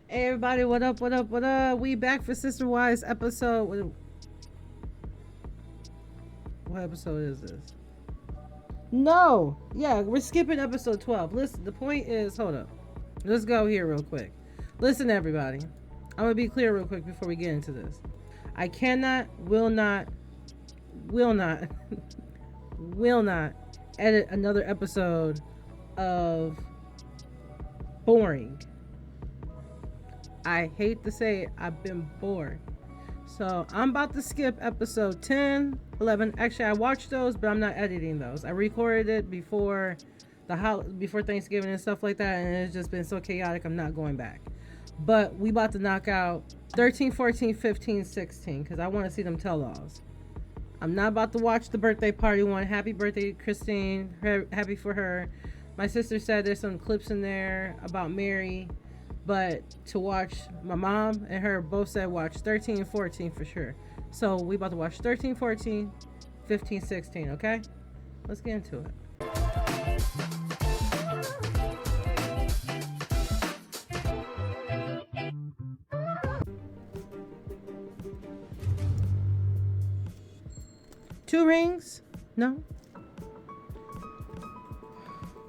Hey everybody, what up, what up, what up? We back for Sister Wise episode. What episode is this? No! Yeah, we're skipping episode 12. Listen, the point is, hold up. Let's go here real quick. Listen, everybody. I'm gonna be clear real quick before we get into this. I cannot, will not, will not, will not edit another episode of boring. I hate to say it, I've been bored. So I'm about to skip episode 10, 11. Actually, I watched those, but I'm not editing those. I recorded it before before Thanksgiving and stuff like that, and it's just been so chaotic, I'm not going back. But we about to knock out 13, 14, 15, 16, because I want to see them tell-alls. I'm not about to watch the birthday party one. Happy birthday, Christine. Happy for her. My sister said there's some clips in there about Meri. But to watch, my mom and her both said watch 13 and 14 for sure. So we about to watch 13, 14, 15, 16, okay? Let's get into it. Two rings? No?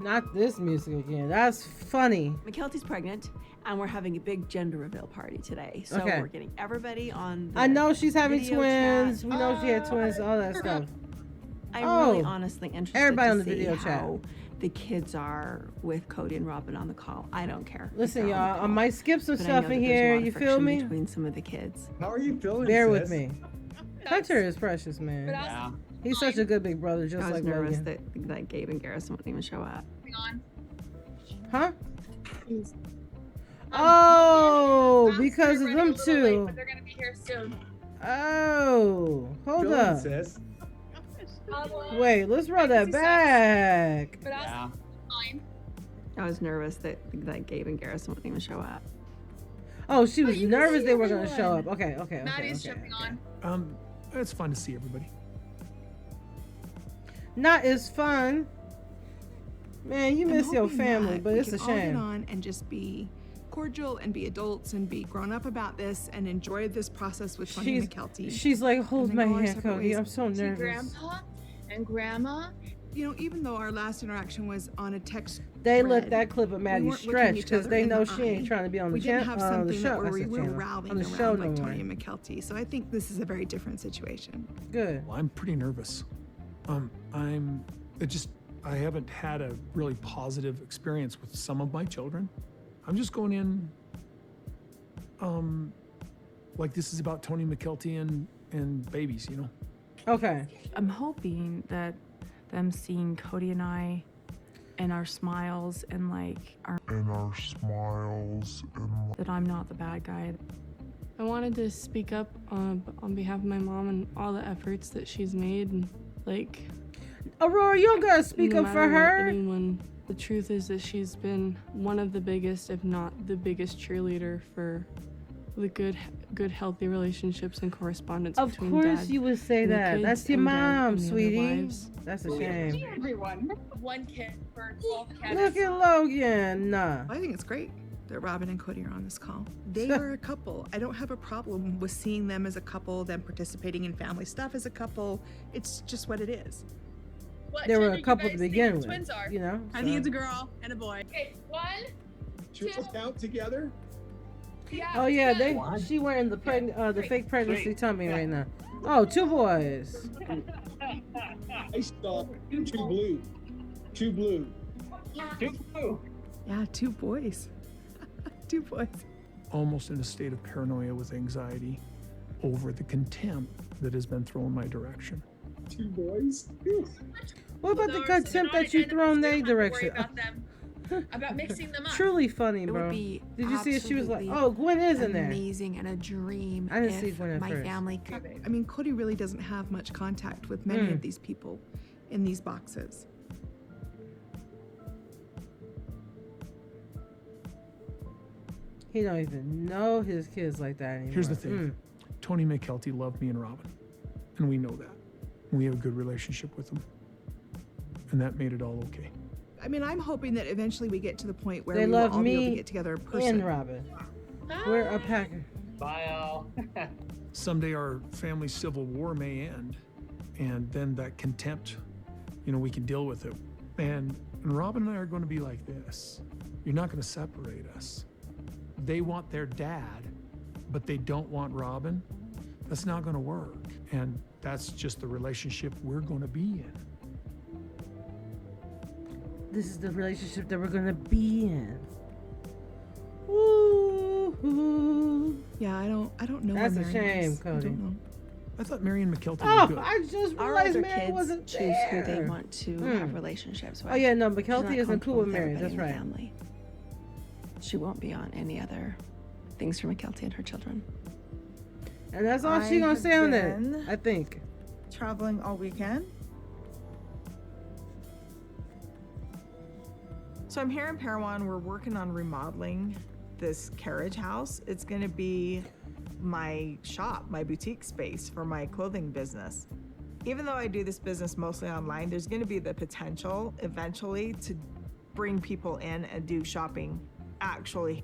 Not this music again. That's funny. McKelty's pregnant, and we're having a big gender reveal party today. So Okay. we're getting everybody on the I know she's having video twins. chat. We know she had twins, all that stuff. I'm really honestly interested everybody to on the see video how the kids are with Cody and Robin on the call. I don't care. Listen, if they're on the y'all, I call. might skip some But I stuff know in that there's a here. lot of You feel friction me? Between some of the kids. How are you feeling? Bear sis? with me. Hunter is precious, man. Yeah. He's such a good big brother, just I was like nervous Logan. that Gabe and Garrison wouldn't even show up. Huh? Oh, I'm because of running them a little two. late, but they're gonna be here soon. Oh, hold Feeling, up. sis. Wait, let's run that back. But Yeah. fine. I was nervous that Gabe and Garrison wouldn't even show up. Oh, she was you can nervous see they were going to show everyone. up. Okay. Maddie's jumping on. It's fun to see everybody. Not as fun. Man, you miss your family, but it's a We can all get shame. on and just be cordial and be adults and be grown up about this and enjoy this process with Tony McKelty. She's like, hold And my then go our hand, separate Cody. ways. I'm so See nervous. Grandpa and Grandma. You know, even though our last interaction was on a text They let thread, that clip of Maddie weren't looking stretch each because other they in know the she ain't eye. trying to be on the we didn't channel. have The something show. that I we said were channel. rallying On the around show like no Tony more. and McKelty. So I think this is a very different situation. Good. Well, I'm pretty nervous. I haven't had a really positive experience with some of my children. I'm just going in, like this is about Tony McKelty and babies, you know? Okay. I'm hoping that them seeing Cody and I and our smiles and like that I'm not the bad guy. I wanted to speak up on behalf of my mom and all the efforts that she's made. And, like, Aurora, you don't gotta speak no up for matter what her. anyone, the truth is that she's been one of the biggest, if not the biggest, cheerleader for the good, healthy relationships and correspondence Of between course dad you would say and the that. kids That's your and Dad mom, and the other sweetie. wives. That's a shame. Everyone. One kid for 12 kids. Look at Logan. Nah. I think it's great that Robin and Cody are on this call. They are a couple. I don't have a problem with seeing them as a couple, them participating in family stuff as a couple. It's just what it is. What They were gender a you couple to guys think begin the with. Twins are? You know? I think it's a girl and a boy. Okay, one. Two count together. Yeah. Oh yeah, What? she wearing the fake pregnancy tummy right now. Oh, two boys. I saw two blue. Two blue. Yeah, two boys. Two boys. Almost in a state of paranoia with anxiety over the contempt that has been thrown my direction. Two boys. What about the contempt that you throw in their direction? About them. About mixing them up. Truly funny, It bro. would be Did you see it? She was like, absolutely "Oh, Gwen is in there." amazing and a dream I didn't if see Gwen at my first. family could. I mean, Cody really doesn't have much contact with many Mm. of these people in these boxes. He don't even know his kids like that anymore. Here's the thing. Tony McKelty loved me and Robin, and we know that. We have a good relationship with them, and that made it all okay. I mean, I'm hoping that eventually we get to the point where They we will love all be able me to get together in person. And Robin. We're a packer. Bye, all. Someday our family civil war may end, and then that contempt, we can deal with it. And Robin and I are going to be like this. You're not going to separate us. They want their dad, but they don't want Robin. That's not going to work. And that's just the relationship we're going to be in. This is the relationship that we're gonna be in. Ooh. Yeah, I don't know. That's where a Meri shame, is. I Cody. don't know. I thought Meri and McKelty Oh, were good. I just Our realized older Meri kids wasn't choose there. who they want to have relationships with. Oh yeah, no, She's McKelty not isn't cool comfortable with Meri. everybody That's in the right. family. She won't be on any other things for McKelty and her children. And that's all she I gonna have say on been- it, I think. Traveling all weekend. So I'm here in Parowan. We're working on remodeling this carriage house. It's going to be my shop, my boutique space for my clothing business. Even though I do this business mostly online, there's going to be the potential eventually to bring people in and do shopping actually.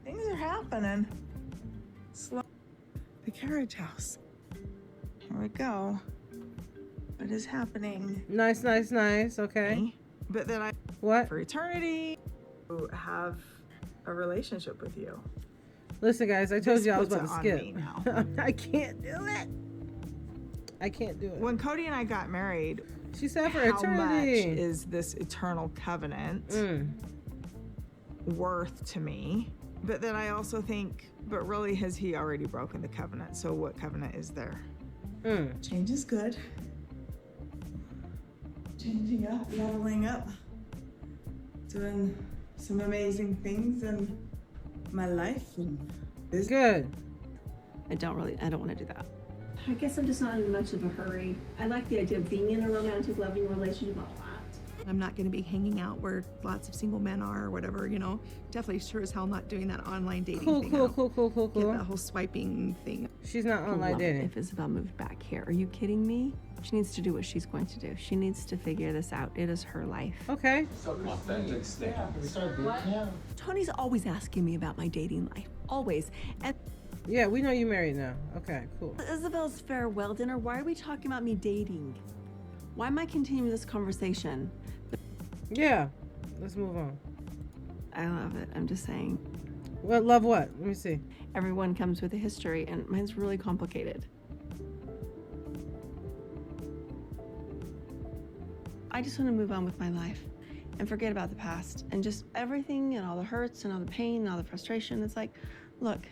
Things are happening. Slow. The carriage house. Here we go. What is happening? Nice. Okay. But then I, What? for eternity, to have a relationship with you. Listen, guys, I told This you I was puts about to it on skip. me now. I can't do it. I can't do it. When Cody and I got married, She said for how much eternity. is this eternal covenant worth to me? But then I also think, but really, has he already broken the covenant? So what covenant is there? Change is good. Changing up, leveling up, doing some amazing things in my life. It's good. I don't want to do that. I guess I'm just not in much of a hurry. I like the idea of being in a romantic, loving relationship a lot. I'm not going to be hanging out where lots of single men are or whatever, Definitely sure as hell not doing that online dating thing. Cool. Get that whole swiping thing. She's not I online love it dating. if Isabel moved back here. Are you kidding me? She needs to do what she's going to do. She needs to figure this out. It is her life. Okay. Tony's always asking me about my dating life. Always. And Yeah, we know you married now. Okay, cool. Isabel's farewell dinner, why are we talking about me dating? Why am I continuing this conversation? Yeah, let's move on. I love it. I'm just saying. What love? What? Let me see. Everyone comes with a history, and mine's really complicated. I just want to move on with my life and forget about the past and just everything and all the hurts and all the pain and all the frustration. It's like, look,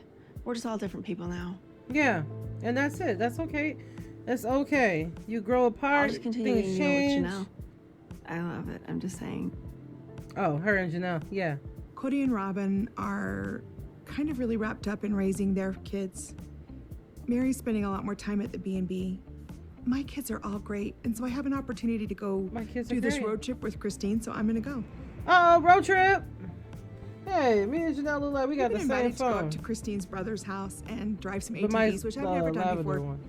we're just all different people now. Yeah, and that's it. That's okay. That's okay. You grow apart. I'll just continue Things being change. with Janelle. I love it. I'm just saying. Oh, her and Janelle. Yeah. Cody and Robin are kind of really wrapped up in raising their kids. Meri's spending a lot more time at the B&B. My kids are all great, and so I have an opportunity to go My kids are do this great. road trip with Christine, so I'm gonna go. Oh, road trip. Hey, me and Janelle look like we got We've the been same invited to go phone. up to Christine's brother's house and drive some But mine's ATVs, which I've the never done lavender before. one.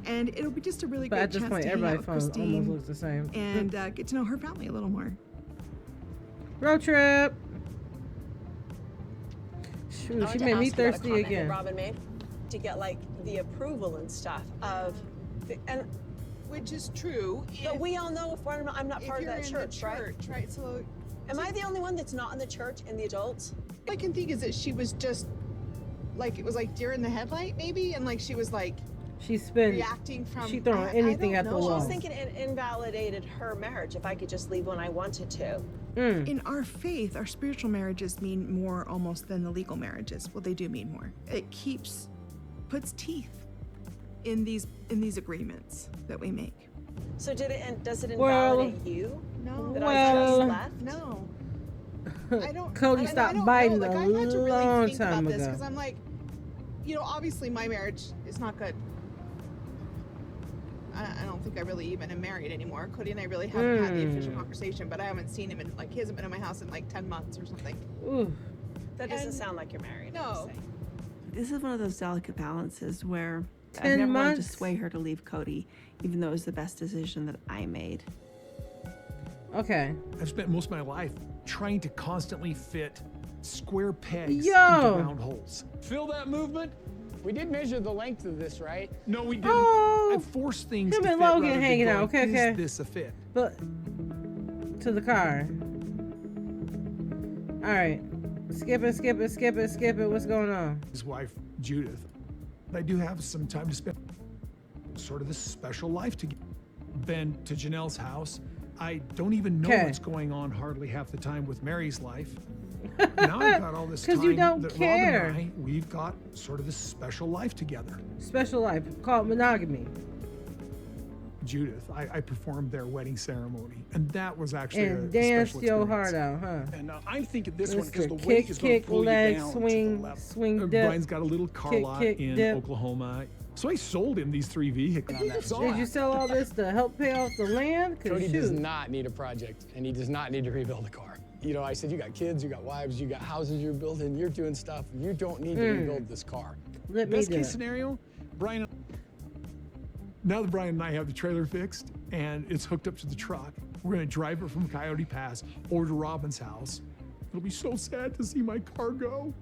And it'll be just a really But great at this chance point, to hang out everybody's with phone almost Christine looks the same. and get to know her family a little more. Road trip. Shoot, she made me thirsty That again. Robin made to get like the approval and stuff of, and which is true. but we all know if I'm not part of that you're in church, the right? church, right? So, Am I the only one that's not in the church in the adults? all I can think is that she was just like it was like deer in the headlight, maybe, and like she was like She's been reacting from. she throwing anything at the No, she wall. was thinking it invalidated her marriage if I could just leave when I wanted to. In our faith, our spiritual marriages mean more almost than the legal marriages. Well, they do mean more. It puts teeth in these agreements that we make. So does it Well, invalidate you? No. That I just well, left? No. I don't. Cody I stopped don't biting know. Like, a I had to really long think time about this ago. because I'm like, obviously my marriage is not good. I don't think I really even am married anymore. Cody and I really haven't had the official conversation, but I haven't seen him in he hasn't been in my house in like 10 months or something. Ooh. That doesn't sound like you're married. No. This is one of those delicate balances where 10 I've never wanted to months? sway her to leave Cody, even though it was the best decision that I made. Okay. I've spent most of my life trying to constantly fit square pegs Yo. into round holes. Feel that movement? We did measure the length of this, right? No, we didn't. Oh. I forced things Him to and fit Logan rather than hanging going, out. Okay, okay. Is this a fit? But to the car. All right. Skip it. What's going on? His wife, Judith. I do have some time to spend sort of this special life together. Been to Janelle's house. I don't even know what's going on hardly half the time with Mary's life. Now I've got all this time 'Cause you don't that care. Rob and I, we've got sort of this special life together. Special life called monogamy. Judith, I performed their wedding ceremony, and that was actually And a danced special your experience. heart out, huh? And I'm thinking this one because the Mr. weight is going to kick, pull leg, you down swing, to the level. swing, dip. Brian's got a little car Kick, lot kick, in dip. Oklahoma, so I sold him these 3 vehicles. Did you sell all this to help pay off the land? 'Cause Cody does shoot. not need a project, and he does not need to rebuild a car. You know, I said, you got kids, you got wives, you got houses you're building, you're doing stuff. You don't need to rebuild this car. Let me Best do case it. scenario, now that Brian and I have the trailer fixed and it's hooked up to the truck, we're gonna drive it from Coyote Pass over to Robin's house. It'll be so sad to see my car go.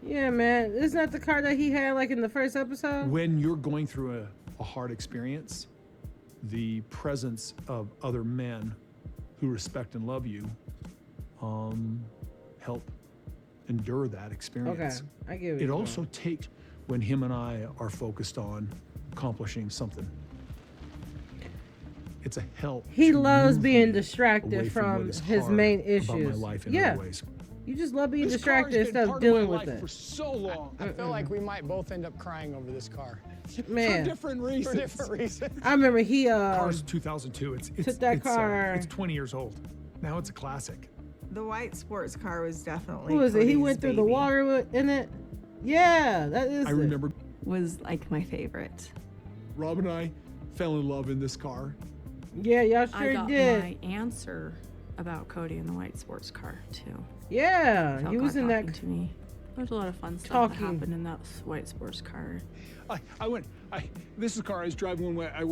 Yeah, man. Isn't that the car that he had like in the first episode? When you're going through a hard experience, the presence of other men who respect and love you help endure that experience. Okay, I get It also takes when him and I are focused on accomplishing something. It's a help. He to loves move being me distracted away from what is his hard main about issues. my life in Yeah. other ways. You just love being This distracted car's been instead of part dealing of my with life it. for so long. I feel like we might both end up crying over this car. Man. For different reasons. For different reasons. I remember he Car's 2002. It's took that car. It's 20 years old. Now it's a classic. The white sports car was definitely. Who is it? He Cody's went through the baby. water in it. Yeah, that is. I remember Was like my favorite. Rob and I fell in love in this car. Yeah, y'all I sure got did. my answer about Cody and the white sports car too. Yeah, Felt he was God in that. talking to me. There's a lot of fun stuff Talking. that happened in that white sports car. This is the car I was driving when I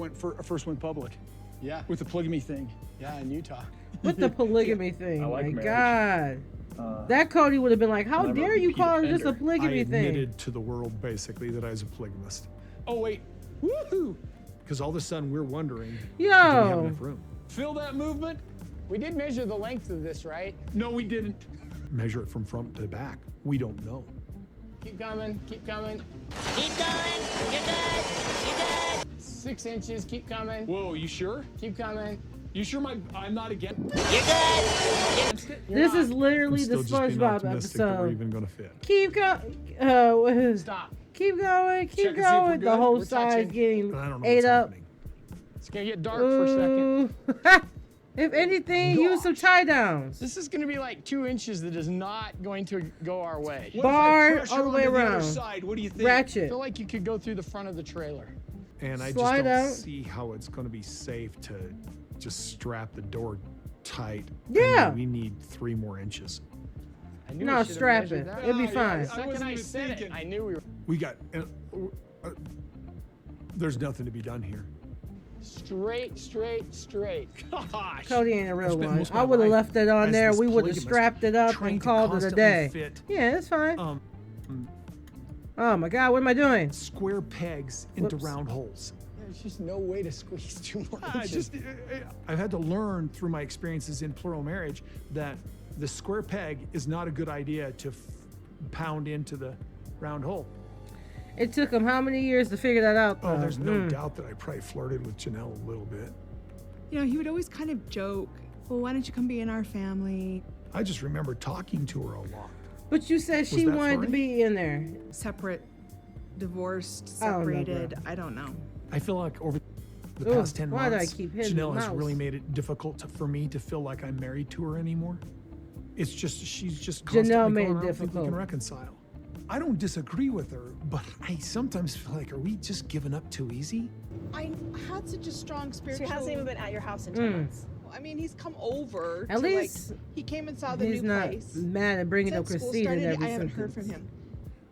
first went public. Yeah. With the polygamy thing. Yeah, in Utah. With the polygamy thing. I like My marriage. God. That Cody would have been like, how I'm a dare you repeat call it just a offender. polygamy I thing? admitted to the world basically that I was a polygamist. Oh wait. Woohoo! Because all of a sudden we're wondering, Yo. do we have enough room? Feel that movement? We did measure the length of this, right? No, we didn't. Measure it from front to back. We don't know. Keep coming, keep coming. Keep going. You're good. You're good. 6 inches, keep coming. Whoa, you sure? Keep coming. You sure I'm not again? You're good. This is literally I'm the still just being SpongeBob optimistic that we're episode. even gonna fit. Keep going. Stop. Keep going. Check Keep and see if we're going. The good. whole We're side's touching. getting I don't know ate what's up. happening. It's gonna get dark for a second. Ooh. If anything, use some tie downs. This is gonna be like 2 inches that is not going to go our way. What if I Bar crash all the her way onto the other around. side? What do you think? I Ratchet. feel like you could go through the front of the trailer. And I just Slide don't out. see how it's gonna be safe to just strap the door tight. Yeah. I mean, we need 3 more inches. I knew No, we should've strap measured it. that. It'll be Yeah, fine. The second wasn't I even said it, thinking. I knew we were We got. There's nothing to be done here. straight. Gosh. Cody ain't a I real spent one. most of I my would have life left it on as there. this We would have polygamist, strapped it up trying and to called it a constantly day. fit, Yeah, it's fine. Oh my God, what am I doing? square pegs into Whoops. round holes. There's just no way to squeeze 2 more inches. I've had to learn through my experiences in plural marriage that the square peg is not a good idea to pound into the round hole. It took him how many years to figure that out? Oh, though? there's no doubt that I probably flirted with Janelle a little bit. You know, he would always kind of joke, well, why don't you come be in our family? I just remember talking to her a lot. But you said she that wanted to funny? be in there. Separate, divorced, I don't know, bro. separated. I don't know. I feel like over the Ooh, past 10 why do I months, keep hitting Janelle the has mouse? really made it difficult for me to feel like I'm married to her anymore. It's just, she's just constantly Janelle made going, it I don't think we difficult. can reconcile. I don't disagree with her, but I sometimes feel like, are we just giving up too easy? I had such a strong So spiritual. he hasn't even been at your house in 10 months. I mean, he's come over. At to, least like, he came and saw the He's new not place. mad at bringing up Since school Christine in started, every I haven't sentence. heard from him.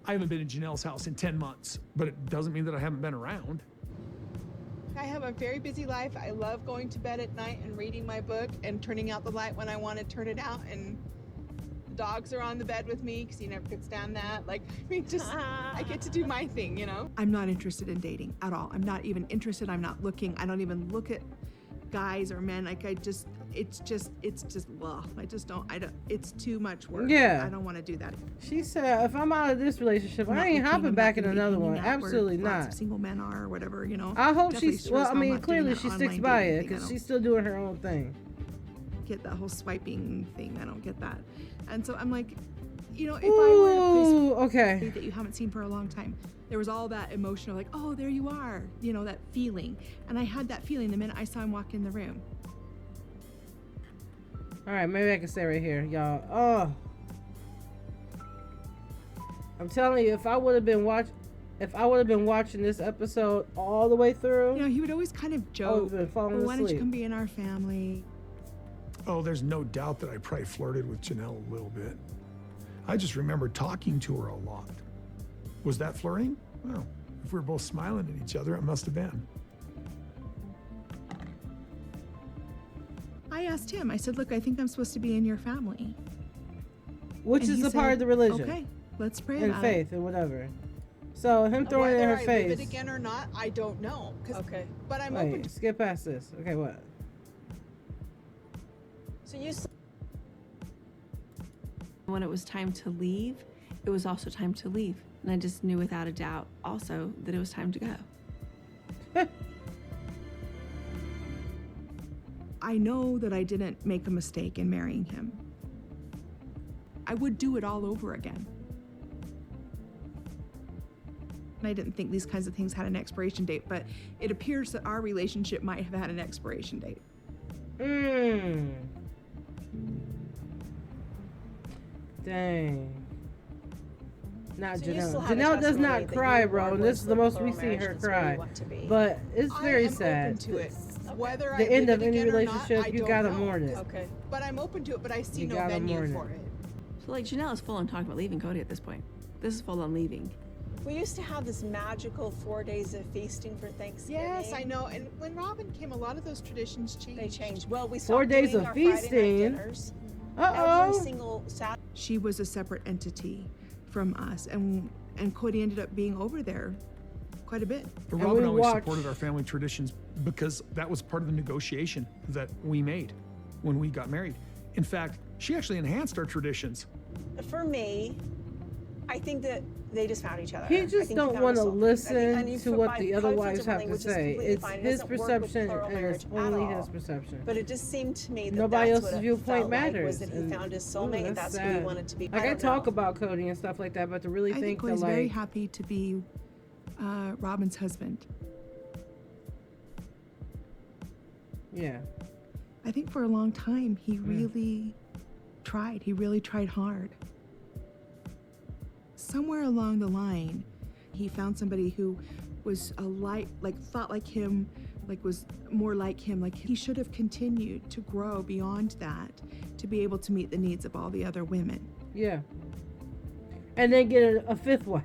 I haven't been in Janelle's house in 10 months, but it doesn't mean that I haven't been around. I have a very busy life. I love going to bed at night and reading my book and turning out the light when I want to turn it out. And The dogs are on the bed with me because he never could stand that. Like, I mean, just I get to do my thing, you know? I'm not interested in dating at all. I'm not even interested. I'm not looking. I don't even look at guys or men. Like it's just, well, it's too much work. Yeah. I don't want to do that. She said, if I'm out of this relationship, I ain't hopping back in another one. Absolutely Lots not. of single men are or whatever, you know. I hope Definitely she's, sure as well, I hell mean, not doing clearly that she sticks online by dating it thing. I because don't she's still doing her own thing. get that whole swiping thing. I don't get that. And so I'm like, you know, if Ooh, I were a okay. place that you haven't seen for a long time, there was all that emotional, like, oh, there you are, you know, that feeling. And I had that feeling the minute I saw him walk in the room. All right, maybe I can stay right here, y'all. Oh, I'm telling you, if I would have been watching this episode all the way through, You know, he would always kind of I would joke, have been falling well, why don't you asleep. come be in our family? Oh, there's no doubt that I probably flirted with Janelle a little bit. I just remember talking to her a lot. Was that flirting? Well, if we were both smiling at each other, it must have been. I asked him, I said, look, I think I'm supposed to be in your family. Which And is he a part of the religion. Okay, let's pray And about faith and whatever. So him throwing it in Whether her I face. live it again or not, I don't know. Okay. But I'm open Wait, to skip past this. Okay, what? So you When it was time to leave, it was also time to leave. And I just knew without a doubt also that it was time to go. I know that I didn't make a mistake in marrying him. I would do it all over again. And I didn't think these kinds of things had an expiration date, but it appears that our relationship might have had an expiration date. Dang. Not So you Janelle. still have a Janelle does testimony not that cry, you bro. were And this is the once most a we plural see her marriage, that's where you cry. want to be. But it's very I am sad. open to it. Whether The I end live of it any again or not, relationship, I you don't gotta know. mourn it. Okay. But I'm open to it, but I see You no gotta venue mourn for it. it. So like Janelle is full on talking about leaving Cody at this point. This is full on leaving. We used to have this magical 4 days of feasting for Thanksgiving. Yes, I know. And when Robin came, a lot of those traditions changed. They changed. Well, we 4 stopped days doing of our Friday night feasting. dinners. Uh-oh. Every single Saturday. She was a separate entity from us, and Cody ended up being over there quite a bit. But And Robin we always watched- supported our family traditions because that was part of the negotiation that we made when we got married. In fact, she actually enhanced our traditions. For me, I think that they just found each other. He I just think don't found want a to soulmate. listen you to put what by the other codes wives of have something, to which is say. completely It's fine. It his doesn't work with perception, plural and it's marriage at only all. his perception. But it just seemed to me that Nobody that's else's what it viewpoint felt like, matters. was that he and- found his ooh, soulmate, and that's who he sad. wanted to be. Like I don't talk know. about Cody and stuff like that, but to really I think think to Cody's like, very happy to be Robin's husband. yeah, I think for a long time he really tried. He really tried hard. Somewhere along the line, he found somebody who was thought like him, like was more like him. Like he should have continued to grow beyond that to be able to meet the needs of all the other women. yeah, and then get a fifth wife.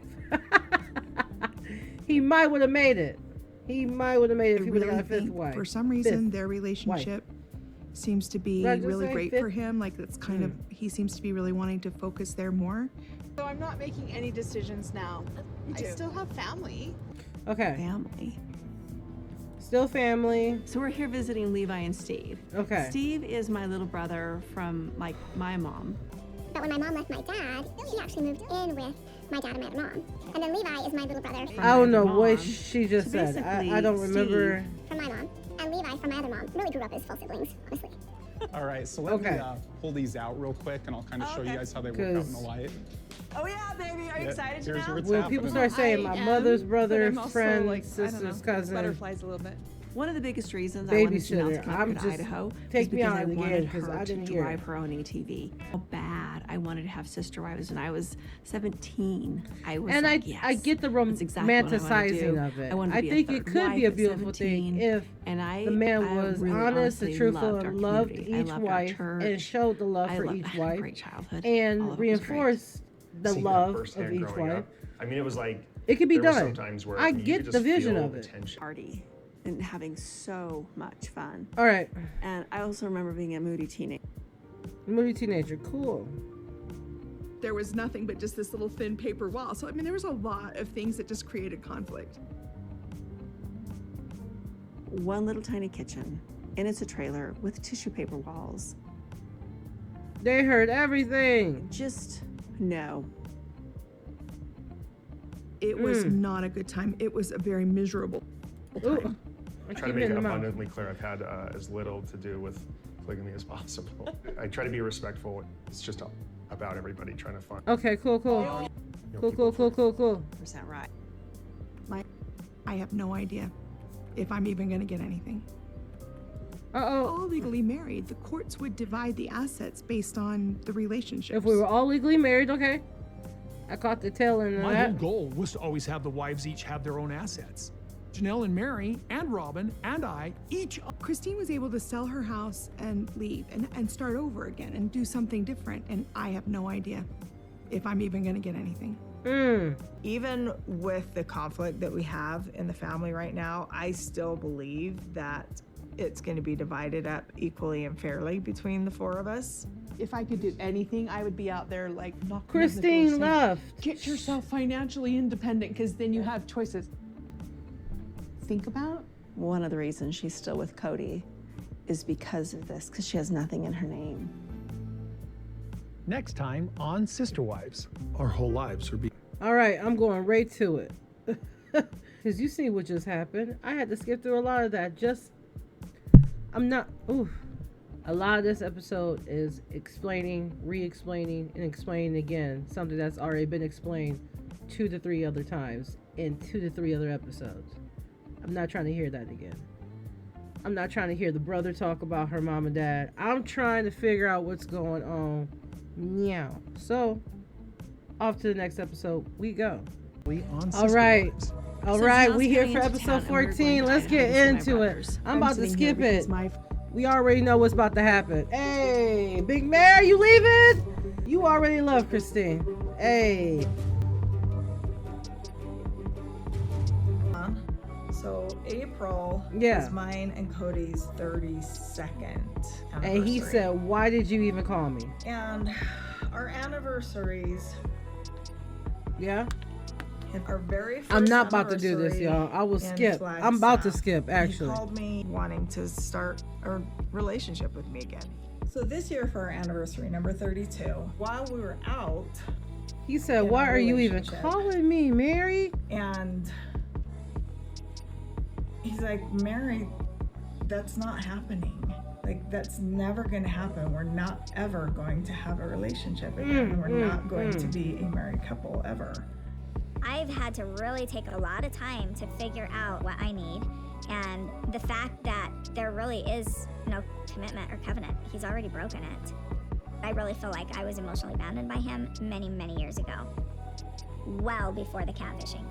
He might would have made it. He might would have made it if he would have got a fifth wife. For some reason, Fifth their relationship seems to be Did I just really say great fifth? for him. Like that's kind of, he seems to be really wanting to focus there more. So I'm not making any decisions now. I too. still have family. Okay, Family. still family. So we're here visiting Levi and Steve. Okay. Steve is my little brother from like my mom. But when my mom left my dad, she actually moved in with my dad and my other mom. And then Levi is my little brother from I don't my know what mom. she just So said. I basically, don't remember. my mom. And Levi from my other mom really grew up as full siblings, honestly. All right, so let Okay. me pull these out real quick, and I'll kind of show you Okay. guys how they work out in the 'Cause- light. Oh yeah, baby. Are you Yeah, excited here's now? what's When happening. people start saying my mother's brother, friend, like, sister's cousin, Butterflies a little bit. One of the biggest reasons I wanted Janelle to babysitter. come up I'm here to just Idaho take is me because out I of the wanted game because her I to didn't hear drive it. her own ATV. How bad I wanted to have sister wives when I was 17. I was and like, I yes, get the that's exactly what I wanna romanticizing do. of it. I wanted to I be think a it third could be wife a at beautiful 17, thing if and the man I was really honest and honestly truthful loved our and loved community. I each loved our wife church. and showed the love for I each had a wife great childhood. All and of it was great. reinforced the Seeing that love of firsthand each growing wife. up. I mean, it was like It could be there were done. some times where I you get could the just vision feel of the it. tension. Party and having so much fun. All right. And I also remember being a moody teenager. Moody teenager, cool. there was nothing but just this little thin paper wall. So, I mean, there was a lot of things that just created conflict. One little tiny kitchen, and it's a trailer with tissue paper walls. They heard everything. Just no. It was not a good time. It was a very miserable time. I try to make it abundantly clear I've had as little to do with polygamy as possible. I try to be respectful. It's just about everybody trying to find. Okay, cool. Cool. Percent right. I have no idea if I'm even going to get anything. Uh-oh. All legally married, the courts would divide the assets based on the relationship. If we were all legally married, okay. I caught the tail end of My whole that. goal was to always have the wives each have their own assets. Janelle and Mary and Robin and I each. Christine was able to sell her house and leave and start over again and do something different. And I have no idea if I'm even going to get anything. Even with the conflict that we have in the family right now, I still believe that it's going to be divided up equally and fairly between the four of us. If I could do anything, I would be out there like knocking Christine on the door saying, left. Get yourself financially independent, because then you have choices. Think about. One of the reasons she's still with Cody is because of this, because she has nothing in her name. Next time on Sister Wives. Our whole lives are being. All right, I'm going right to it. Because you see what just happened. I had to skip through a lot of that. A lot of this episode is explaining, re-explaining, and explaining again something that's already been explained 2 to 3 other times in 2 to 3 other episodes. I'm not trying to hear that again. I'm not trying to hear the brother talk about her mom and dad. I'm trying to figure out what's going on. Meow. So, off to the next episode we go. All right. All right, we here for episode 14. Let's get into it. I'm about to skip it. We already know what's about to happen. Hey, Big Mary, you leaving? You already love Christine. Hey. So April is mine and Cody's 32nd anniversary. And he said, why did you even call me? And our anniversaries. Yeah. Our very first I'm not about to do this, y'all. I will skip. I'm about to skip, actually. He called me wanting to start a relationship with me again. So this year for our anniversary, number 32, while we were out, he said, why are you even calling me, Mary? And he's like, Mary, that's not happening. Like, that's never going to happen. We're not ever going to have a relationship again. We're not going to be a married couple ever. I've had to really take a lot of time to figure out what I need, and the fact that there really is no commitment or covenant. He's already broken it. I really feel like I was emotionally abandoned by him many, many years ago. Well before the catfishing.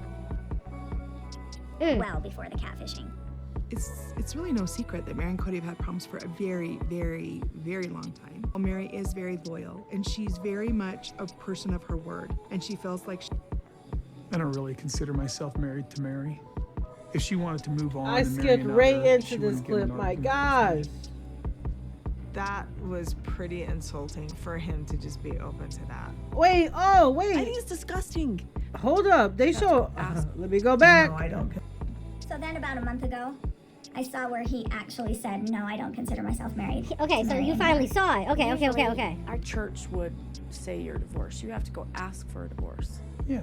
Well before the catfishing. It's really no secret that Mary and Cody have had problems for a very, very, very long time. Mary is very loyal, and she's very much a person of her word, and she feels like I don't really consider myself married to Mary. If she wanted to move on, I skipped right into this clip. My gosh. That was pretty insulting for him to just be open to that. Wait, wait. I think it's disgusting. Hold up. They show. Let me go back. No, I don't. So then about a month ago, I saw where he actually said, no, I don't consider myself married. Okay, so you finally saw it. Okay. Our church would say you're divorced. You have to go ask for a divorce. Yeah.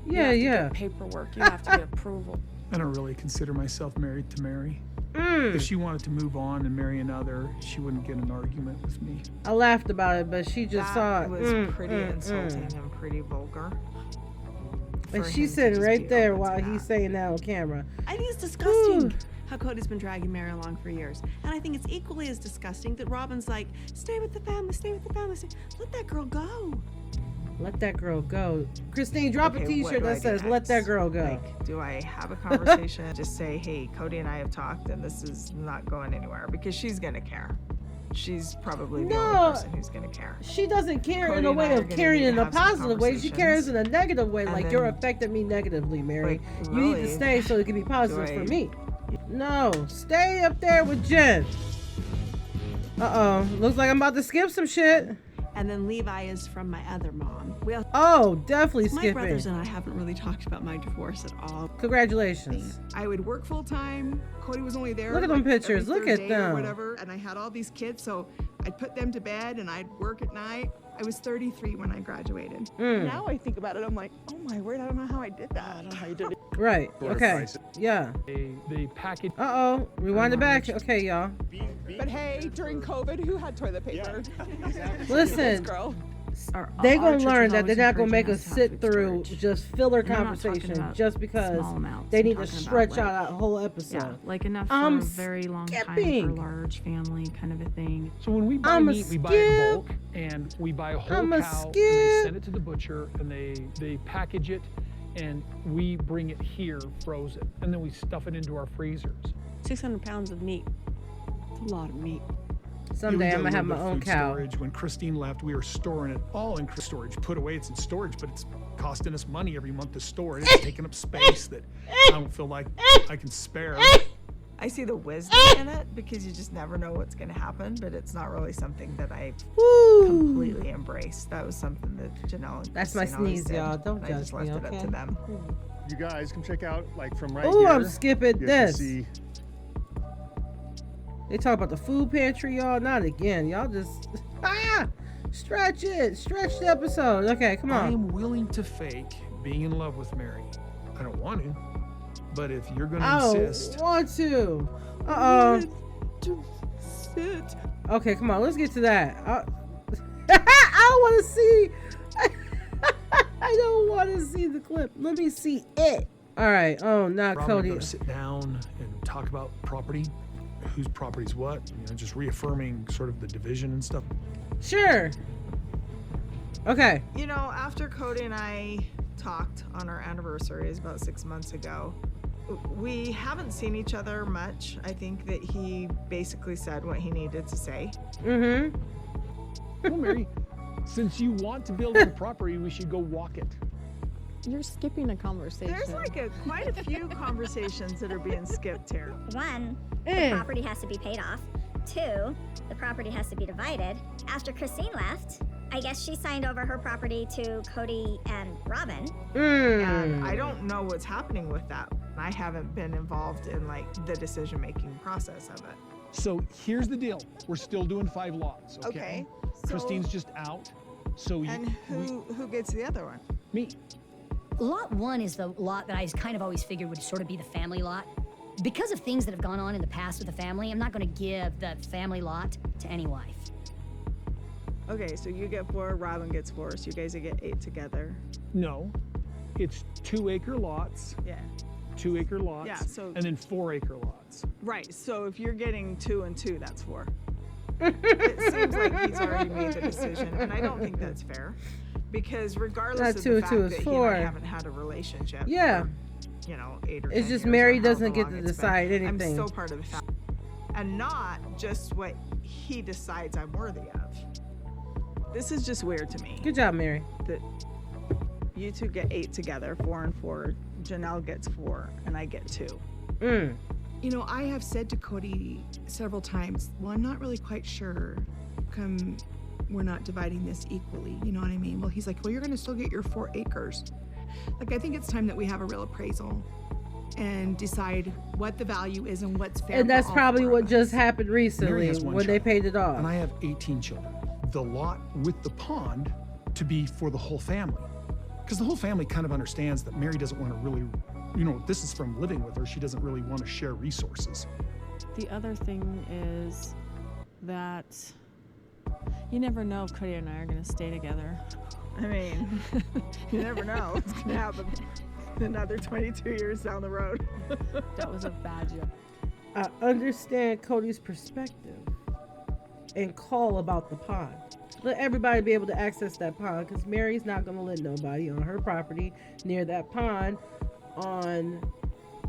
You have to get paperwork. You have to get approval. I don't really consider myself married to Mary. If she wanted to move on and marry another, she wouldn't get an argument with me. I laughed about it, but she just saw it. That was pretty insulting and pretty vulgar. And she's sitting right there while he's saying that on camera. I think it's disgusting how Cody's been dragging Mary along for years. And I think it's equally as disgusting that Robin's like, stay with the family, stay with the family. Let that girl go. Let that girl go. Christine, drop a t-shirt that says, let that girl go. Like, do I have a conversation? Just say, hey, Cody and I have talked and this is not going anywhere, because she's going to care. She's probably the only person who's going to care. She doesn't care in a way of caring in a positive way. She cares in a negative way. Like, you're affecting me negatively, Mary. Like, you need to stay so it can be positive for me. No, stay up there with Jen. Uh-oh. Looks like I'm about to skip some shit. And then Levi is from my other mom. We also, Oh, definitely my skipping. brothers and I haven't really talked about my divorce at all. Congratulations. I would work full time. Cody was only there. Look at them like, every pictures. Look third at day them. Or whatever. And I had all these kids, so I'd put them to bed and I'd work at night. I was 33 when I graduated. Now I think about it, I'm like, oh my word, I don't know how I did that. I don't know how you did it. Right. Okay. Yeah. They package. Uh-oh. Rewind it back. Okay, y'all. But hey, during COVID, who had toilet paper? Listen. This girl. They Our gonna church learn is that they're always not gonna make encouraging us us to have sit food through storage. just filler And I'm not talking conversation about just because small amounts. they I'm need to talking about, stretch like, out a whole episode. Yeah, like enough for I'm a very long time for a skipping. large family kind of a thing. So when we buy I'm a meat, we buy it in skip. bulk, and we buy a whole I'm a cow, and they skip. send it to the butcher, and they package it, and we bring it here frozen, and then we stuff it into our freezers. 600 pounds of meat. It's a lot of meat. Someday I'm Even gonna have though my the own food cow. Storage. When Christine left, we were storing it all in storage. Put away, it's in storage, but it's costing us money every month to store it. It's taking up space that I don't feel like I can spare. I see the wisdom in it because you just never know what's going to happen, but it's not really something that I completely embraced. That was something that Janelle and That's my Christine always sneeze, did, y'all. Don't and I judge just me, left it okay? up to them. You guys come check out, like from right Ooh, here. I'm skipping you can this. see They talk about the food pantry, y'all. Not again. Y'all just stretch it. Stretch the episode. Okay, come I on. am willing to fake being in love with Meri. I don't want to, but if you're going to I insist, don't want to. Uh-oh. Sit. Okay, come on. Let's get to that. I don't want to see. I don't want to see the clip. Let me see it. All right. Oh, not Robin and I Cody. gotta sit down and talk about property, whose property's what, just reaffirming sort of the division and stuff. Sure. Okay. You know, after Cody and I talked on our anniversary, it was about 6 months ago, we haven't seen each other much. I think that he basically said what he needed to say. Mm-hmm. Well, Meri, since you want to build a property, we should go walk it. You're skipping a conversation. There's like quite a few conversations that are being skipped here. One, the property has to be paid off. Two, the property has to be divided. After Christine left, I guess she signed over her property to Cody and Robin. And I don't know what's happening with that. I haven't been involved in like the decision-making process of it. So here's the deal. We're still doing 5 lots, okay? Okay, so- Christine's just out, so And who gets the other one? Me. Lot 1 is the lot that I kind of always figured would sort of be the family lot. Because of things that have gone on in the past with the family, I'm not going to give the family lot to any wife. Okay, so you get 4, Robin gets 4, so you guys get 8 together. No, it's 2-acre lots. Yeah. 2-acre lots. Yeah, so- and then 4-acre lots. Right, so if you're getting 2 and 2, that's 4. It seems like he's already made the decision, and I don't think that's fair. Because regardless Not of 2 the and fact 2 that is he and 4. I haven't had a relationship Yeah. for, 8 or 10 It's just years, Meri or doesn't however get long to it's been, decide anything. I'm still part of the family. And not just what he decides I'm worthy of. This is just weird to me. Good job, Meri. That you two get 8 together, 4 and 4. Janelle gets 4, and I get 2. You know, I have said to Cody several times, well, I'm not really quite sure come we're not dividing this equally, you know what I mean? Well, he's like, well, you're gonna still get your 4 acres. Like, I think it's time that we have a real appraisal and decide what the value is and what's fair. And that's for all probably 4 what of just us. happened Meri recently has 1 when they child, paid it off. and I have 18 children. The lot with the pond to be for the whole family. Because the whole family kind of understands that Meri doesn't want to really, this is from living with her, she doesn't really want to share resources. The other thing is that you never know if Cody and I are going to stay together. I mean, you never know what's going to happen another 22 years down the road. That was a bad joke. I understand Cody's perspective and call about the pond. Let everybody be able to access that pond because Meri's not going to let nobody on her property near that pond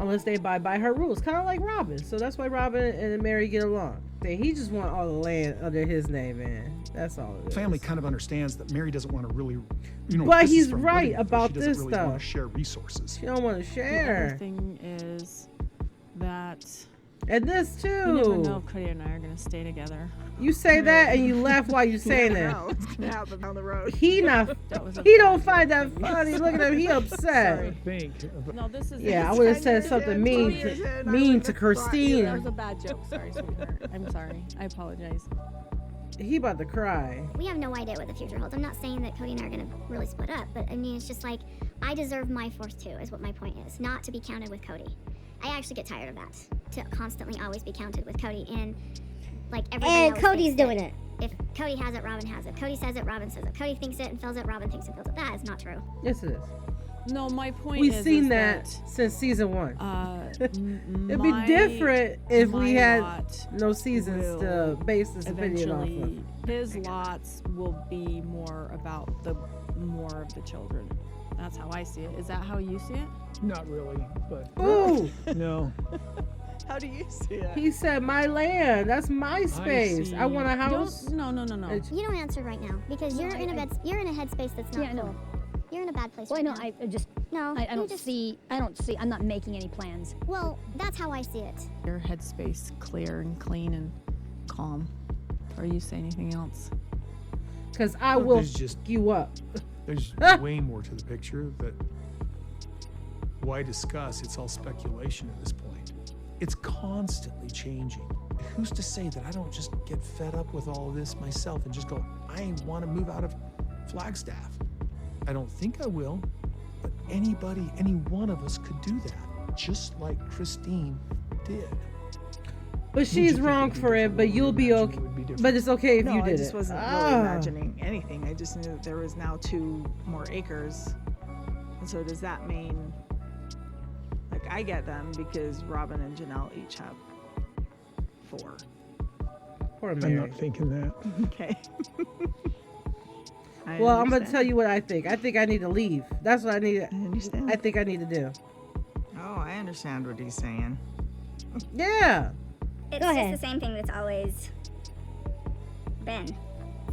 unless they abide by her rules. Kind of like Robin. So that's why Robin and Meri get along. He just want all the land under his name, man. That's all it is. Family kind of understands that Meri doesn't want to really, But this is he's from right living with her, about she doesn't this really stuff. want to share resources. She don't want to The other share. thing is that And this too. You never know if Cody and I are gonna stay together. You say that and you laugh while you saying it. No, it's gonna happen down the road. He not. He don't find that funny. Look at him. He upset. I think. No, this is. Yeah, I would have said something mean to That Christine. was a bad joke. Sorry, sweetheart. I'm sorry. I apologize. He about to cry. We have no idea what the future holds. I'm not saying that Cody and I are gonna really split up, but I mean, it's just like I deserve my force too, is what my point is. Not to be counted with Cody. I actually get tired of that. To constantly always be counted with Cody, and like everybody And else Cody's thinks doing that it. If Cody has it, Robin has it. Cody says it, Robin says it. Cody thinks it and feels it, Robin thinks and feels it. That is not true. Yes, it is. No, my point We've is seen that since season 1. It'd be my- different if we my had lot no seasons to base this opinion off of. Eventually, his lots will be more about the more of the children. That's how I see it. Is that how you see it? Not really, but Ooh. no. How do you see it? He said, "My land. That's my space. I want a house." No. You don't answer right now because you're in a bed. You're in a headspace that's not Yeah, I know. cool. You're in a bad place. Well, right I know. now. I just. No, I you don't just- see. I don't see. I'm not making any plans. Well, that's how I see it. Your headspace clear and clean and calm. Or you say anything else? Because I Look, will there's just- you up. There's way more to the picture that why discuss? It's all speculation at this point. It's constantly changing. Who's to say that I don't just get fed up with all of this myself and just go, I want to move out of Flagstaff? I don't think I will, but anybody, any one of us could do that, just like Christine did. But she's wrong for it. But you'll be okay. But it's okay if No, you did I just it. wasn't really imagining anything. I just knew that there was now 2 more acres. And so does that mean, like, I get them because Robin and Janelle each have 4. Poor I'm Mary. not thinking that. Okay. I Well, I'm gonna understand. tell you what I think. I think I need to leave. That's what I need. I understand. I think I need to do. Oh, I understand what he's saying. Yeah. It's Go just ahead. the same thing that's always been.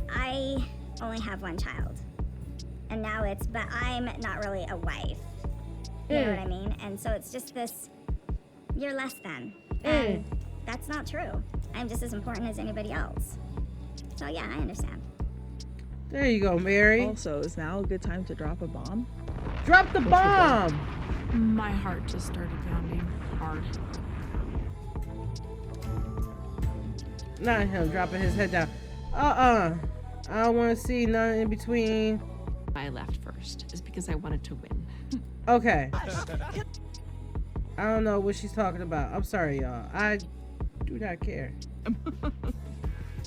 I only have 1 child. And now it's, but I'm not really a wife. You know what I mean? And so it's just this, you're less than. And that's not true. I'm just as important as anybody else. So yeah, I understand. There you go, Mary. Also, is now a good time to drop a bomb? Drop the bomb. My heart just started pounding hard. Not him dropping his head down. I don't want to see none in between. I left first is because I wanted to win. Okay. I don't know what she's talking about. I'm sorry, y'all. I do not care.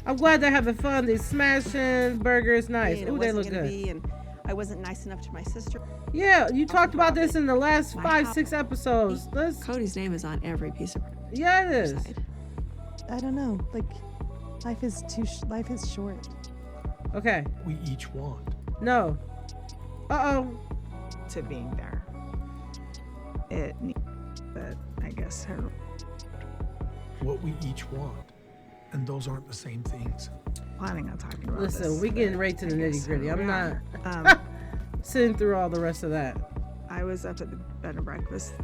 I'm glad they're having fun. They're smashing burgers. Nice. It Ooh, they wasn't look gonna good. be, and I wasn't nice enough to my sister. Yeah, you talked about this in the last 5-6 episodes. Let's. Cody's name is on every piece of. Yeah, it is. I don't know. Like, life is short. Okay. We each want. No. Uh-oh. To being there. It needs, but I guess her. What we each want. And those aren't the same things. Planning on talking about Listen, this, we getting but right to the I guess nitty gritty. here I'm we not are. sitting through all the rest of that. I was up at the bed and breakfast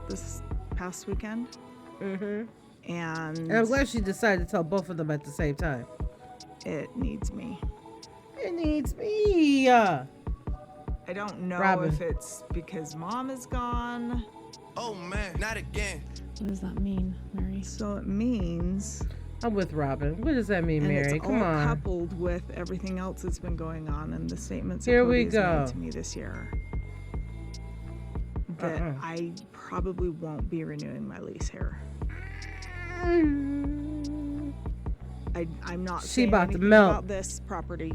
this past weekend. And And I'm glad she decided to tell both of them at the same time. it needs me. It needs me. I don't know Robin. if it's because mom is gone. Oh man, not again. What does that mean, Mary? So it means. I'm with Robin. What does that mean, And Mary? it's Come all on. coupled with everything else that's been going on and the statements Here that we Cody has go. made to me this year. That I probably won't be renewing my lease here. I'm not She saying about to anything melt. about this property.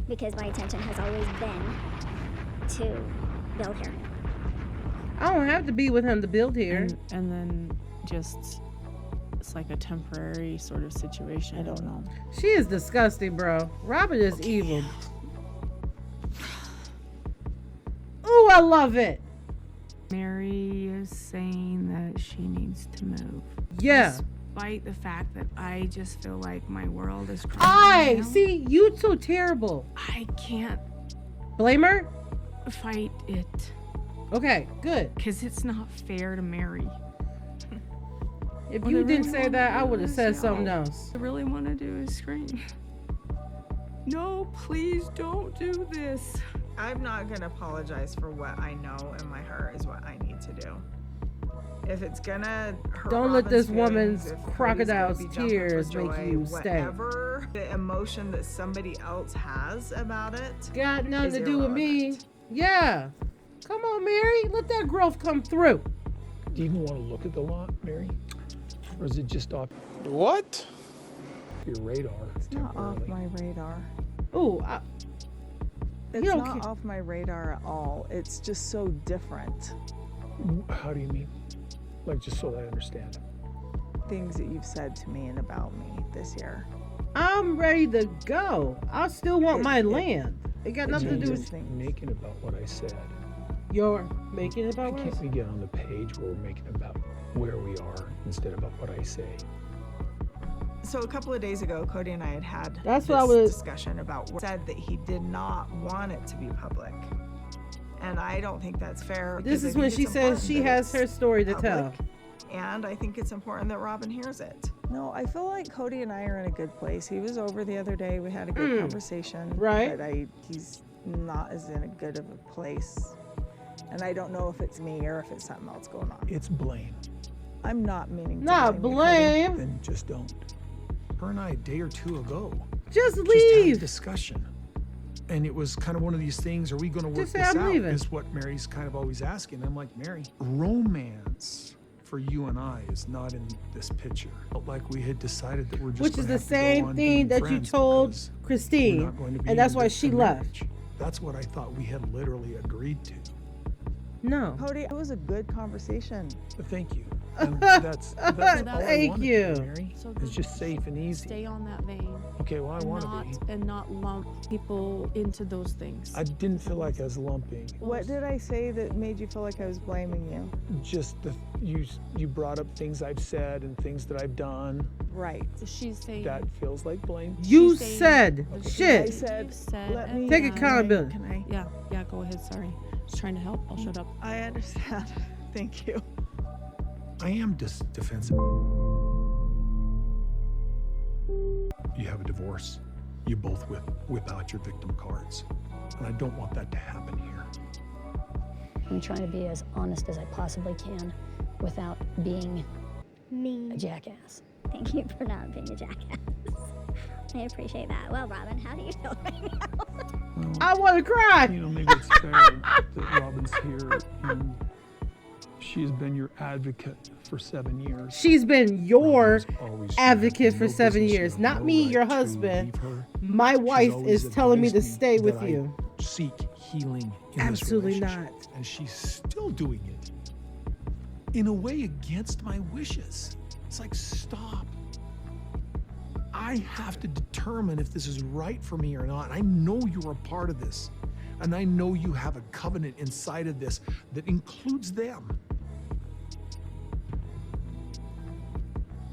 Because my intention has always been to build here. I don't have to be with him to build here. And then just it's like a temporary sort of situation. I don't know. She is disgusting, bro. Robin is evil. Ooh, I love it. Mary is saying that she needs to move. Yeah. Despite the fact that I just feel like my world is crumbling I down. see you so terrible. I can't Blame her? fight it. Okay, good. Because it's not fair to Mary. If What you I didn't really say wanna that, I do would have is said yell. something else. What I really want to do is scream. No, please don't do this. I'm not gonna apologize for what I know in my heart is what I need to do. If it's gonna hurt Don't let this Robin's woman's feelings, if Cody's crocodile's gonna be jumping for tears make joy, you stay. whatever the emotion that somebody else has about it Got nothing is to do with me. irrelevant. Yeah. Come on, Mary. Let that growth come through. Do you even want to look at the lot, Mary? Or is it just off What? your radar? It's not off my radar. Ooh, It's don't not off my radar at all. It's just so different. How do you mean? Like, just so that I understand. Things that you've said to me and about me this year. I'm ready to go. I still want my land. It got nothing to do with making about what I said. You're making it about Why can't we get on the page where we're making about where we are instead of about what I say? So a couple of days ago, Cody and I had That's this what I was- discussion about said that he did not want it to be public. And I don't think that's fair. This because I is when think she it's says important she that has it's her story to public, tell. And I think it's important that Robin hears it. No, I feel like Cody and I are in a good place. He was over the other day. We had a good conversation. Right. But he's not as in a good of a place. And I don't know if it's me or if it's something else going on. It's blame. I'm not meaning to Not blame. blame. Then just don't. Her and I a day or two ago Just had a leave. discussion. And it was kind of one of these things, are we going to work Just say, this "I'm out? leaving." Is what Mary's kind of always asking. I'm like, Mary, romance for you and I is not in this picture. Felt like we had decided that we're just Which is gonna the have to go same on thing being that you friends told because we're Christine, not going to be and that's in why this she marriage. left. That's what I thought we had literally agreed to. No. Cody, it was a good conversation. Thank you. And that's all I Thank wanted, you. Mary. So It's just safe and easy. Stay on that vein. Okay, well, I want to be. And not lump people into those things. I didn't feel like I was lumping. What did I say that made you feel like I was blaming you? Just you brought up things I've said and things that I've done. Right. So she's saying That feels like blame. You saying said that shit. I said, let and me Take yeah, accountability. Can I? Yeah, go ahead. Sorry. Just trying to help. I'll shut up. I understand. Thank you. I am defensive. You have a divorce. You both whip out your victim cards. And I don't want that to happen here. I'm trying to be as honest as I possibly can without being a jackass. Thank you for not being a jackass. I appreciate that. Well, Robin, how do you feel right now? I want to cry. You know, maybe it's fair that Robin's here and she has been your advocate for 7 years. She's been your Always advocate had for no 7 business, years, you have not no me, right your to husband. leave her. My She's wife always is telling me to advised stay that with I you. Seek healing in Absolutely this relationship. not. And she's still doing it. In a way against my wishes. It's like, stop. I have to determine if this is right for me or not. I know you're a part of this. And I know you have a covenant inside of this that includes them.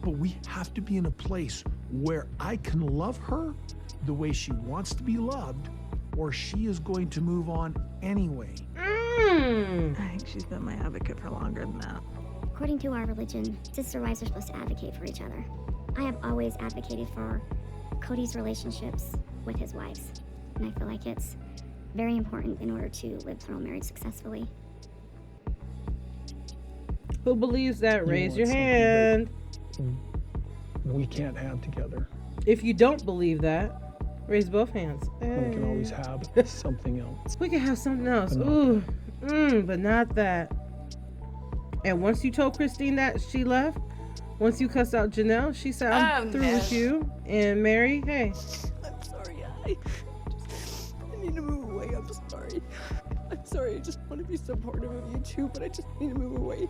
But we have to be in a place where I can love her the way she wants to be loved, or she is going to move on anyway. Mm. I think she's been my advocate for longer than that. According to our religion, sister wives are supposed to advocate for each other. I have always advocated for Cody's relationships with his wives, and I feel like it's very important in order to live through a marriage successfully. Who believes that? You Raise want your something hand. We can't have together. If you don't believe that, raise both hands. We can always have something else. We can have something else. But not Ooh, but not that. And once you told Christine that she left, once you cussed out Janelle, she said, I'm through with you. And Mary, hey. I'm sorry. I need to move away. I'm sorry. I'm sorry. I just want to be supportive of you too, but I just need to move away.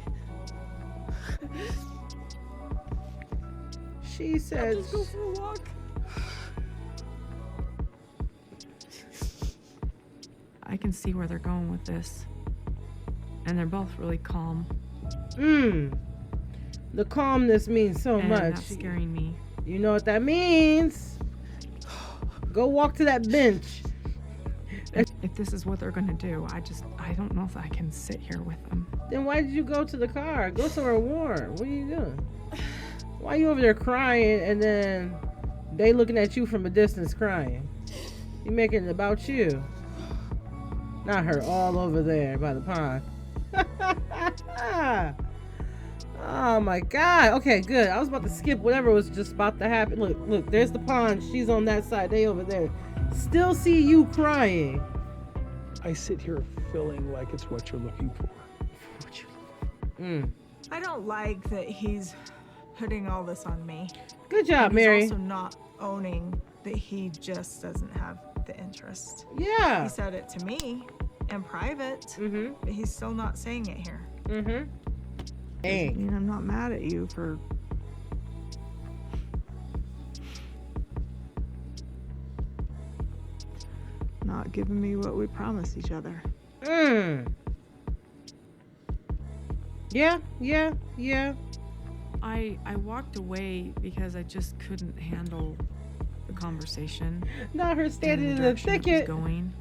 She said, I'll just go for a walk. I can see where they're going with this. And they're both really calm. The calmness means so And much. that's scaring me. You know what that means. Go walk to that bench. If this is what they're gonna do, I don't know if I can sit here with them. Then why did you go to the car? Go somewhere warm. What are you doing? Why you over there crying and then they looking at you from a distance crying? You making it about you. Not her all over there by the pond. Oh my God. Okay, good. I was about to skip whatever was just about to happen. Look, there's the pond. She's on that side. They over there. Still see you crying. I sit here feeling like it's what you're looking for. I don't like that he's putting all this on me. Good job, And Meri. He's also not owning that he just doesn't have the interest. Yeah. He said it to me in private, but he's still not saying it here. I mean, I'm not mad at you for not giving me what we promised each other. Yeah. I walked away because I just couldn't handle the conversation. Not her standing in the direction it was thicket. going.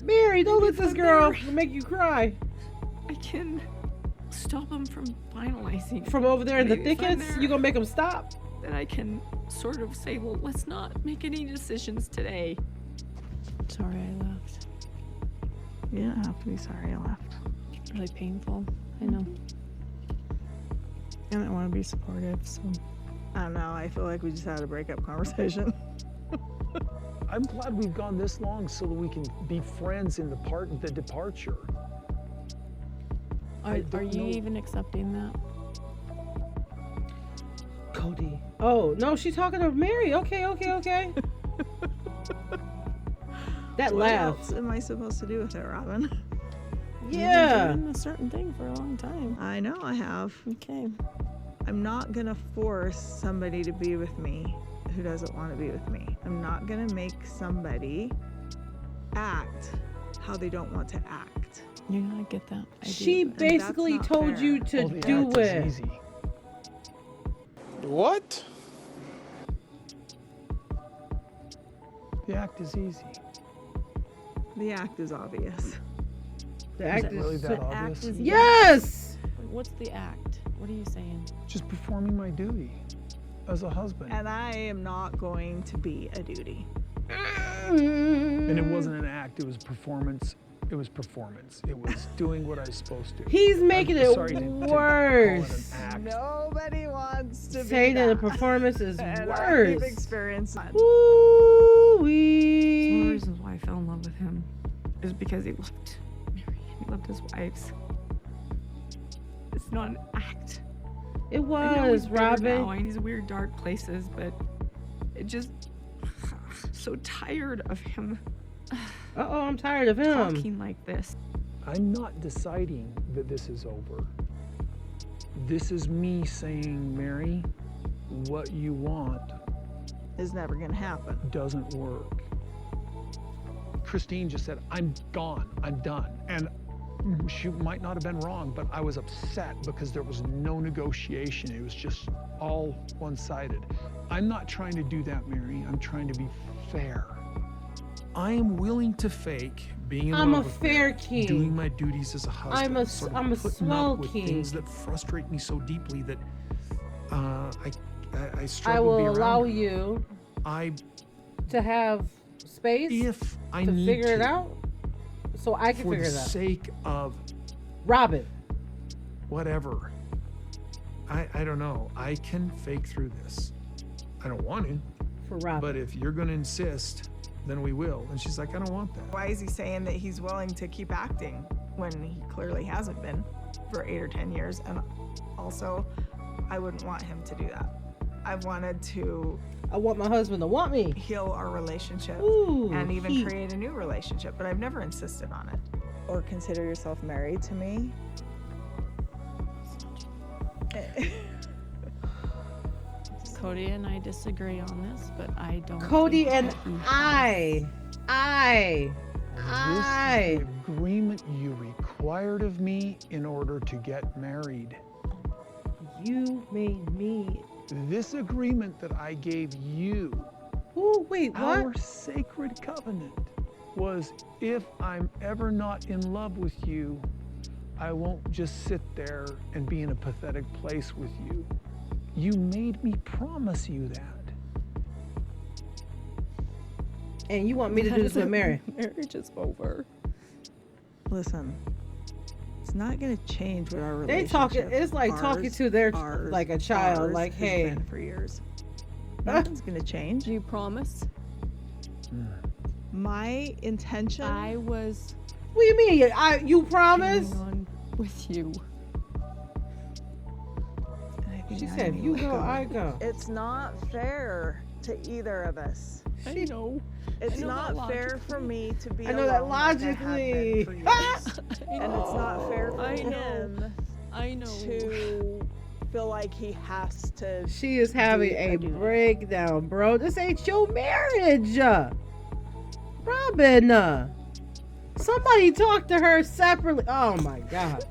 Meri, don't let this girl make you cry. I can stop him from finalizing. From over there in the Maybe if I'm thickets, there, you gonna make them stop? Then I can sort of say, well, let's not make any decisions today. Sorry I left. You don't have to be sorry I left. It's really painful. I know. I didn't want to be supportive, so. I don't know. I feel like we just had a breakup conversation. I'm glad we've gone this long so that we can be friends in the departure. Are you even accepting that? Cody. Oh, no, she's talking to Meri. Okay. That What laugh. else am I supposed to do with it, Robin? Yeah. You've been doing a certain thing for a long time. I know I have. Okay. I'm not gonna force somebody to be with me who doesn't want to be with me. I'm not gonna make somebody act how they don't want to act. Yeah, I get that. She basically told you to do it. What? The act is easy. The act is obvious. The act it really that obvious? Yes! What's the act? What are you saying? Just performing my duty as a husband. And I am not going to be a duty. And it wasn't an act, it was performance. It was performance. It was doing what I was supposed to. He's making it sorry to worse. call it an act. Nobody wants to Say be that the that. performance is And worse. I've experienced that. It's one of the reasons why I fell in love with him is because he loved Meri. He loved his wives. It's not an act. It I know he's was, bitter Robin. now, and he's weird, dark places, but it just so tired of him. Uh-oh, I'm tired of him. Talking like this. I'm not deciding that this is over. This is me saying, Meri, what you want is never gonna happen. Doesn't work. Christine just said, I'm gone, I'm done. And she might not have been wrong, but I was upset because there was no negotiation. It was just all one-sided. I'm not trying to do that, Meri. I'm trying to be fair. I am willing to fake being in I'm love a with fair Meri, king. doing my duties as a husband. I'm a putting swell up with king. things that frustrate me so deeply that I I struggle to be will around allow her. you I to have space if I to need figure it to, out so I can for figure the it out. sake of Robin. whatever. I don't know. I can fake through this. I don't want to. For Robin. But if you're going to insist, then we will. And she's like, I don't want that. Why is he saying that he's willing to keep acting when he clearly hasn't been for 8 or 10 years? And also, I wouldn't want him to do that. I've wanted to. I want my husband to want me. Heal our relationship Ooh, and even heat. create a new relationship, but I've never insisted on it. Or consider yourself married to me. Cody and I disagree on this, but I don't. Cody think and that he I. This is the agreement you required of me in order to get married. You made me. This agreement that I gave you, Ooh, wait, what? our sacred covenant, was if I'm ever not in love with you, I won't just sit there and be in a pathetic place with you. You made me promise you that. And you want me to do this with Meri? Marriage is over. Listen, it's not gonna change what our They relationship. talking. It's like talking to their like a child. Like, has hey, been for years. Nothing's gonna change. Do you promise? My intention. I was. What do you mean? You promise? On with you. She said, "You go, I go." It's not fair to either of us. I know. It's not fair for me to be I know that alone like I have logically. been for years. And it's not fair for I know. him I know. to feel like he has to. She is having a breakdown, bro. This ain't your marriage, Robin. Somebody talk to her separately. Oh my God.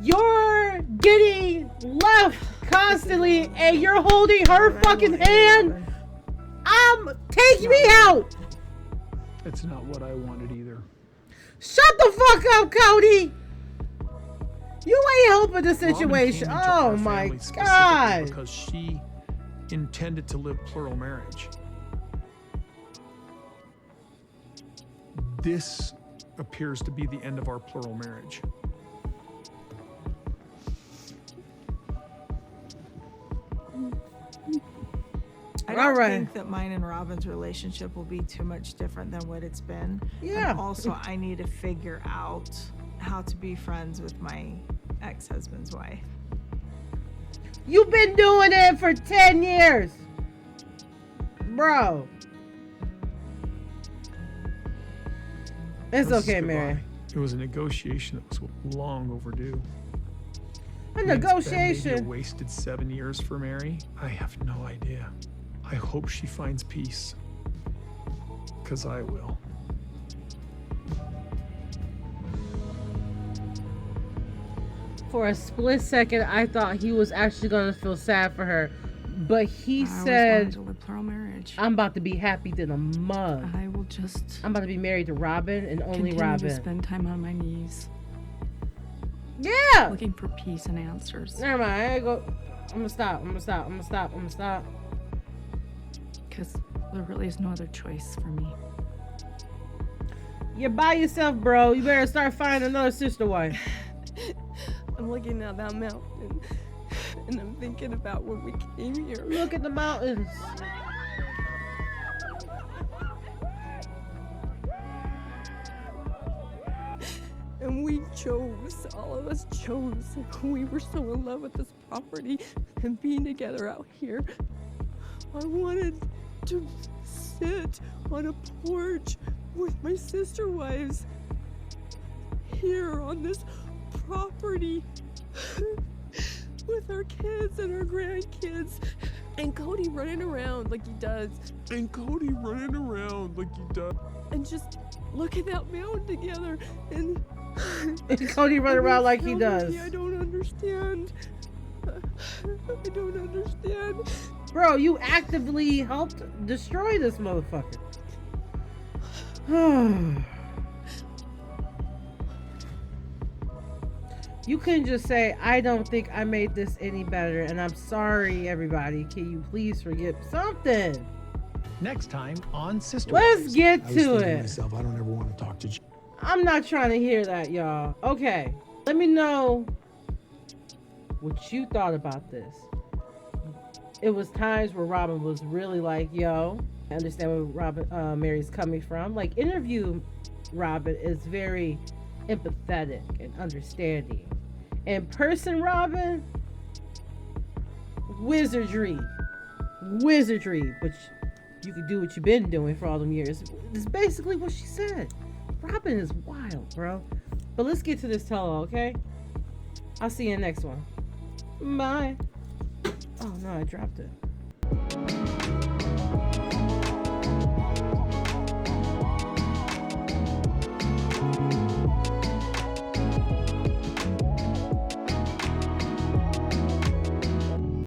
You're getting left constantly and you're holding her fucking hand. Take me out. It's not what I wanted either. Shut the fuck up, Cody. You ain't helping the Robin situation. came into Oh our my family specifically God. Because she intended to live plural marriage. This appears to be the end of our plural marriage. I don't think that mine and Robin's relationship will be too much different than what it's been. Yeah. And also, I need to figure out how to be friends with my ex-husband's wife. You've been doing it for 10 years. Bro. It's This is okay, goodbye. Meri. It was a negotiation that was long overdue. A And it's been negotiation. maybe a wasted 7 years for Meri. I have no idea. I hope she finds peace. Because I will. For a split second, I thought he was actually going to feel sad for her. But he I always said, wanted to live plural marriage. I'm about to be happy than a mug. I will just. I'm about to be married to Robin and only continue Robin. to spend time on my knees. Yeah. Looking for peace and answers. Never mind. I go. I'm gonna stop. Because there really is no other choice for me. You're by yourself, bro. You better start finding another sister wife. I'm looking at that mountain and I'm thinking about when we came here. Look at the mountains. And we chose, all of us chose. We were so in love with this property and being together out here. I wanted to sit on a porch with my sister wives here on this property with our kids and our grandkids. And Cody running around like he does. And just look at that mountain together and Cody running around like he does. I don't understand. I don't understand. Bro, you actively helped destroy this motherfucker. You couldn't just say, I don't think I made this any better, and I'm sorry, everybody. Can you please forget something? Next time on Sister Let's Wives. get I was to thinking to it. myself, I don't ever want to talk to you. I'm not trying to hear that, y'all. Okay, let me know what you thought about this. It was times where Robin was really like, yo, I understand where Robin, Meri's coming from. Like, interview Robin is very empathetic and understanding. And person Robin, wizardry, but you can do what you've been doing for all them years. It's basically what she said. Robin is wild, bro. But let's get to this tell-all, okay? I'll see you in the next one. Bye. Oh no, I dropped it.